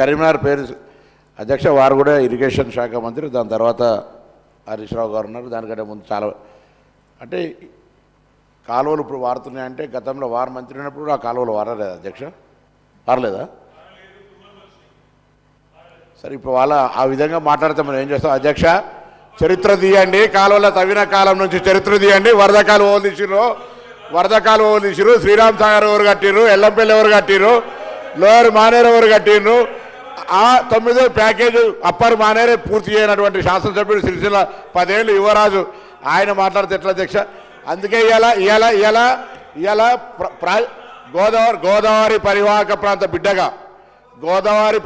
కరీంనగర్ పేరు అధ్యక్ష వారు కూడా ఇరిగేషన్ శాఖ మంత్రి, దాని తర్వాత హరీష్ రావు గారు ఉన్నారు. దానికంటే ముందు చాలా అంటే కాలువలు ఇప్పుడు వారుతున్నాయంటే గతంలో వారు మంత్రి ఉన్నప్పుడు ఆ కాలువలు వారలేదా అధ్యక్ష? వారలేదా? సరే ఇప్పుడు వాళ్ళ ఆ విధంగా మాట్లాడితే మనం ఏం చేస్తాం అధ్యక్ష? చరిత్ర తీయండి, కాలువల తవ్విన కాలం నుంచి చరిత్ర తీయండి. వరద కాలువ వదిలిసిరు, శ్రీరామ్ సాగర్ ఎవరు కట్టిరు, ఎల్లంపల్లి ఎవరు కట్టిరు, లోయర్ మానేరు ఎవరు కట్టిరు, ఆ 9వ ప్యాకేజ్ అప్పర్ మానేరే పూర్తి చేయనటువంటి శాసనసభ్యుడు సిరిసిల్ల 10 ఏళ్ళు యువరాజు ఆయన మాట్లాడితే ఎట్లా అధ్యక్ష? అందుకే ఇవాళ గోదావరి పరివాహక ప్రాంత బిడ్డగా గోదావరి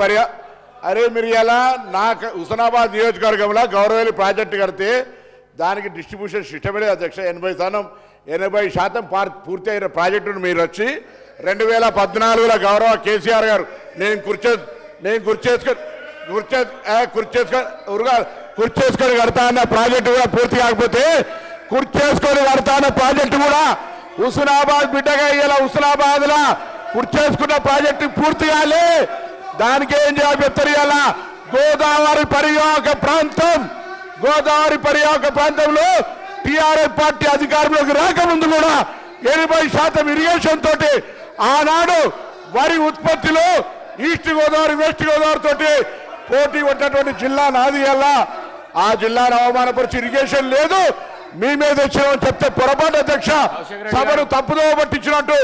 అరే మీరు ఇలా నాకు హుస్నాబాద్ నియోజకవర్గంలో గౌరవేలి ప్రాజెక్టు కడితే దానికి డిస్ట్రిబ్యూషన్ సిస్టమే లేదు అధ్యక్ష. 80% పూర్తి అయిన ప్రాజెక్టును మీరు వచ్చి 2014లో గౌరవ కేసీఆర్ గారు నేను కుర్చేసుకొని కడతా అన్న ప్రాజెక్టు కూడా పూర్తి కాకపోతే కుర్చేసుకొని కడతా అన్న ప్రాజెక్టు కూడా హుస్నాబాద్ బిడ్డగా ఇలా హుస్నాబాద్లో కుర్చేసుకున్న ప్రాజెక్టు పూర్తి కాలే. దానికి ఏం జవాబు చెప్తారు? ఇలా గోదావరి పరివాహక ప్రాంతంలో టీఆర్ఎస్ పార్టీ అధికారంలోకి రాకముందు కూడా 80% ఇరిగేషన్ తోటి ఆనాడు వరి ఉత్పత్తిలో ఈస్ట్ గోదావరి వెస్ట్ గోదావరి తోటి పోటీ ఉన్నటువంటి జిల్లా నాది. అలా ఆ జిల్లాను అవమానపరిచి ఇరిగేషన్ లేదు మీ మీద వచ్చినామని చెప్తే పొరపాటు అధ్యక్ష. సభను తప్పుదోవ పట్టించినట్టు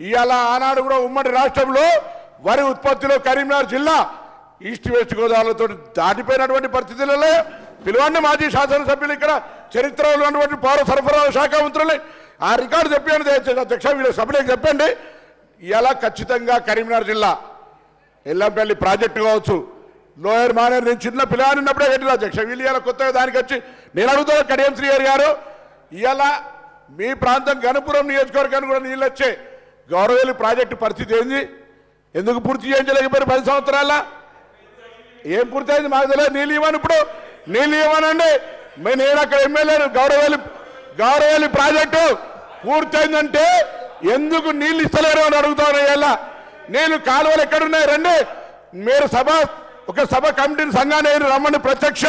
ఇవాళ ఆనాడు కూడా ఉమ్మడి రాష్ట్రంలో వరి ఉత్పత్తిలో కరీంనగర్ జిల్లా ఈస్ట్ వెస్ట్ గోదావరితో దాటిపోయినటువంటి పరిస్థితులలో పిలువండి మాజీ శాసనసభ్యులు, ఇక్కడ చరిత్రలో ఉన్నటువంటి పౌర సరఫరాల శాఖ మంత్రులు ఆ రికార్డు చెప్పండి అధ్యక్ష, వీళ్ళ సభ్యులకు చెప్పండి. ఇలా ఖచ్చితంగా కరీంనగర్ జిల్లా ఎల్లంపల్లి ప్రాజెక్టు కావచ్చు, లోయర్ మానేరు నేను చిన్న పిల్లవాడిని ఉన్నప్పుడే కట్టిన అధ్యక్ష. వీళ్ళు ఇలా కొత్తగా దానికి వచ్చి నేను అడుగుతాను కడియం శ్రీహరి గారు, ఇలా మీ ప్రాంతం గణపురం నియోజకవర్గానికి కూడా నీళ్ళు వచ్చే గౌరవేలి ప్రాజెక్టు పరిస్థితి ఏంది? ఎందుకు పూర్తి చేయించలేకపోయారు 10 సంవత్సరాల? ఏం పూర్తి అయింది మాకు తెలియదు. నీళ్ళు ఇవ్వను, ఇప్పుడు నీళ్ళు ఇవ్వనండి. నేను అక్కడ ఎమ్మెల్యేను. గౌరవేలి ప్రాజెక్టు పూర్తయిందంటే ఎందుకు నీళ్ళు ఇస్తలేరు అని అడుగుతాను. ఇలా నేను కాలువలు ఎక్కడున్నాయి రండి, మీరు ఒక సభ కమిటీని సంఘాన్ని రమ్మని ప్రత్యక్ష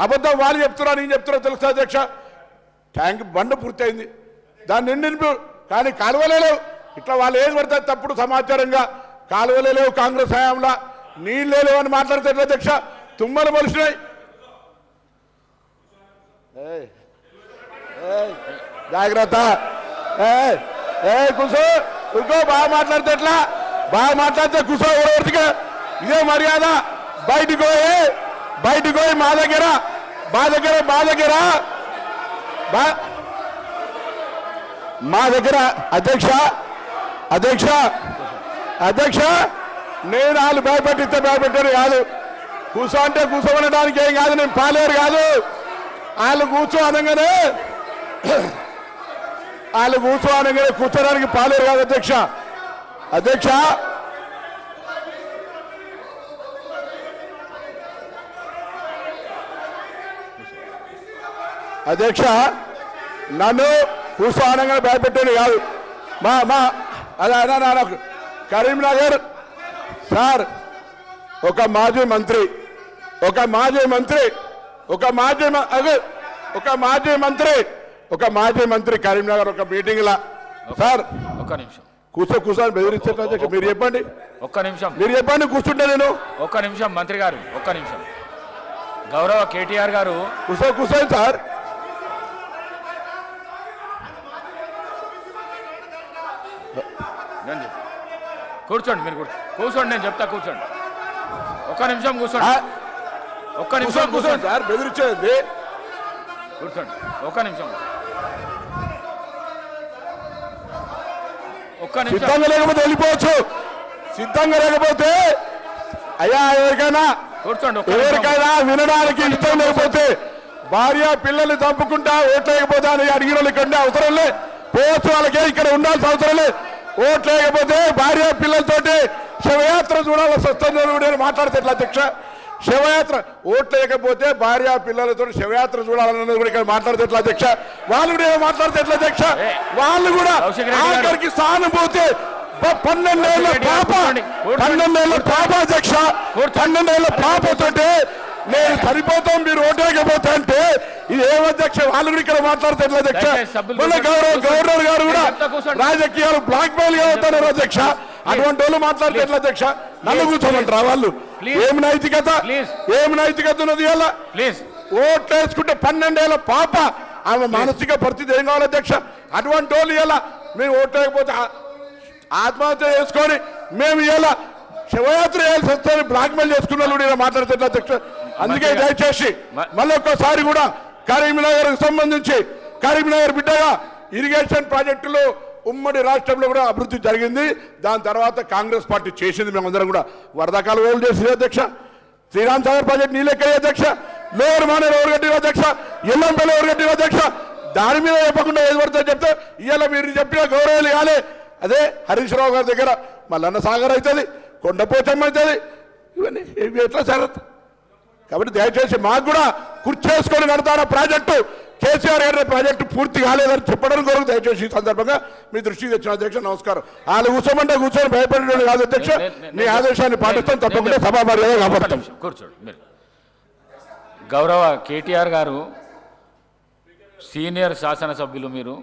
అబద్ధం వాళ్ళు చెప్తున్నారు, నేను చెప్తున్నా తెలుసా అధ్యక్ష? ట్యాంక్ బండ పూర్తయింది, దాన్ని నిండి కానీ కాలువలే లేవు. ఇట్లా వాళ్ళు ఏది పడతారు తప్పుడు సమాచారంగా కాలువలే లేవు, కాంగ్రెస్ హయాంలో నీళ్ళే లేవు అని మాట్లాడితే అధ్యక్ష తుమ్మలు మలుస్తున్నాయి. జాగ్రత్త, కూర్చో బాగా మాట్లాడితే ఎట్లా? బాగా మాట్లాడితే కూర్చో, ఎవరికి ఇదే మర్యాద. బయటికి పోయి మా దగ్గర అధ్యక్ష నేను వాళ్ళు భయపెట్టిస్తే భయపెట్టారు కాదు. కూర్చో అంటే కూర్చోమనడానికి ఏం కాదు, నేను పాలేరు కాదు. వాళ్ళు కూర్చో అనగానే కూర్చోడానికి పాలేరు కాదు అధ్యక్ష. నన్ను కూర్చో అనగానే భయపెట్టాడు కాదు. అదే కరీంనగర్ సార్ ఒక మాజీ మంత్రి కరీంనగర్ ఒక మీటింగ్ లా సార్ ఒక్క నిమిషం కూర్చొని బెదిరించారు అధ్యక్ష. మీరు చెప్పండి, ఒక్క నిమిషం మీరు చెప్పండి, కూర్చుంటే నేను ఒక్క నిమిషం మంత్రి గారు ఒక్క నిమిషం. గౌరవ కేటీఆర్ గారు కూర్చోండి సార్. కూర్చోండి, మీరు కూర్చోండి, నేను చెప్తా కూర్చోండి. ఒక్క నిమిషం కూర్చోండి సార్, బెదిరించేది కూర్చోండి. ఒక్క నిమిషం సిద్ధంగా లేకపోతే వెళ్ళిపోవచ్చు. సిద్ధంగా లేకపోతే అయ్యా ఎవరికైనా వినడానికి ఇష్టం లేకపోతే భార్య పిల్లల్ని చంపుకుంటా ఓట్లు లేకపోతే అని అడిగిన వాళ్ళు ఇక్కడ అవసరం లేదు, పోవచ్చు. వాళ్ళకే ఇక్కడ ఉండాల్సిన అవసరం లేదు. ఓట్లు లేకపోతే భార్య పిల్లలతోటి శవయాత్ర చూడాల్సి వస్తుంది మాట్లాడితే ఎట్లా అధ్యక్ష? శవయాత్ర ఓట్లు లేకపోతే భార్య పిల్లలతో శవయాత్ర చూడాలన్నది కూడా ఇక్కడ మాట్లాడితే ఎట్లా అధ్యక్ష? వాళ్ళు కూడా మాట్లాడితే ఎట్లా అధ్యక్ష? వాళ్ళు కూడా ఆఖరికి సానుభూతి 12 ఏళ్ల పాప 12 ఏళ్ల పాప అధ్యక్ష 12 ఏళ్ల పాపతోటే నేను సరిపోతాం మీరు ఓటేకపోతా అంటే ఇది ఏం అధ్యక్ష వాళ్ళు కూడా ఇక్కడ మాట్లాడితే ఎట్లా అధ్యక్ష మన గవర్నర్ గారు కూడా రాజకీయాలు బ్లాక్ మెయిల్ గా అవుతున్నారు అధ్యక్ష అటువంటి వాళ్ళు మాట్లాడితే ఎట్లా అధ్యక్ష నన్ను కూర్చోమంటారా వాళ్ళు ఏమి నైతికత ఉన్నది అలా ఓట్లేసుకుంటే 12 ఏళ్ల పాప ఆమె మానసిక పరిస్థితి ఏం కావాలి అధ్యక్ష అటువంటి వాళ్ళు ఇలా మేము ఓట్లేకపోతే ఆత్మహత్య చేసుకొని మేము ఇలా శివయాత్ర చేయాల్సి వస్తే బ్లాక్ మెయిల్ చేసుకున్న వాళ్ళు ఇలా మాట్లాడితే అధ్యక్ష అందుకే దయచేసి మళ్ళీ ఒక్కసారి కూడా కరీంనగర్ సంబంధించి కరీంనగర్ బిడ్డగా ఇరిగేషన్ ప్రాజెక్టులు ఉమ్మడి రాష్ట్రంలో కూడా అభివృద్ధి జరిగింది దాని తర్వాత కాంగ్రెస్ పార్టీ చేసింది మేమందరం కూడా వరదకాలు ఓళ్ళు చేసింది అధ్యక్ష శ్రీరామ్ సాగర్ ప్రాజెక్ట్ నీళ్ళెక్కే అధ్యక్ష లోవర్ మానేరు ఎవరు కట్టిన అధ్యక్ష ఎల్లంపల్లి ఎవరు కట్టిన అధ్యక్ష దాని మీద చెప్పకుండా ఏది పడుతుందో చెప్తే ఇవాళ మీరు చెప్పిన గౌరవాలు కాలే అదే హరీష్ రావు గారి దగ్గర మల్లన్న సాగర్ అవుతుంది కొండపోచమ్మ అవుతుంది ఇవన్నీ ఇవి ఎట్లా జరగదు కాబట్టి దయచేసి మాకు కూడా కుర్చేసుకొని కడతాన ప్రాజెక్టు కేసీఆర్ గారి ప్రాజెక్టు పూర్తి కాలేదని చెప్పడం కొరకు దయచేసి ఈ సందర్భంగా మీ దృష్టికి తెచ్చిన అధ్యక్ష నమస్కారం వాళ్ళు కూర్చోమంటే కూర్చొని భయపడేది కాదు అధ్యక్ష మీ ఆదేశాన్ని పాటిస్తాం తప్పకుండా సభా మర్యాద కాపాడతాం కూర్చోండి మీరు గౌరవ కేటీఆర్ గారు సీనియర్ శాసనసభ్యులు మీరు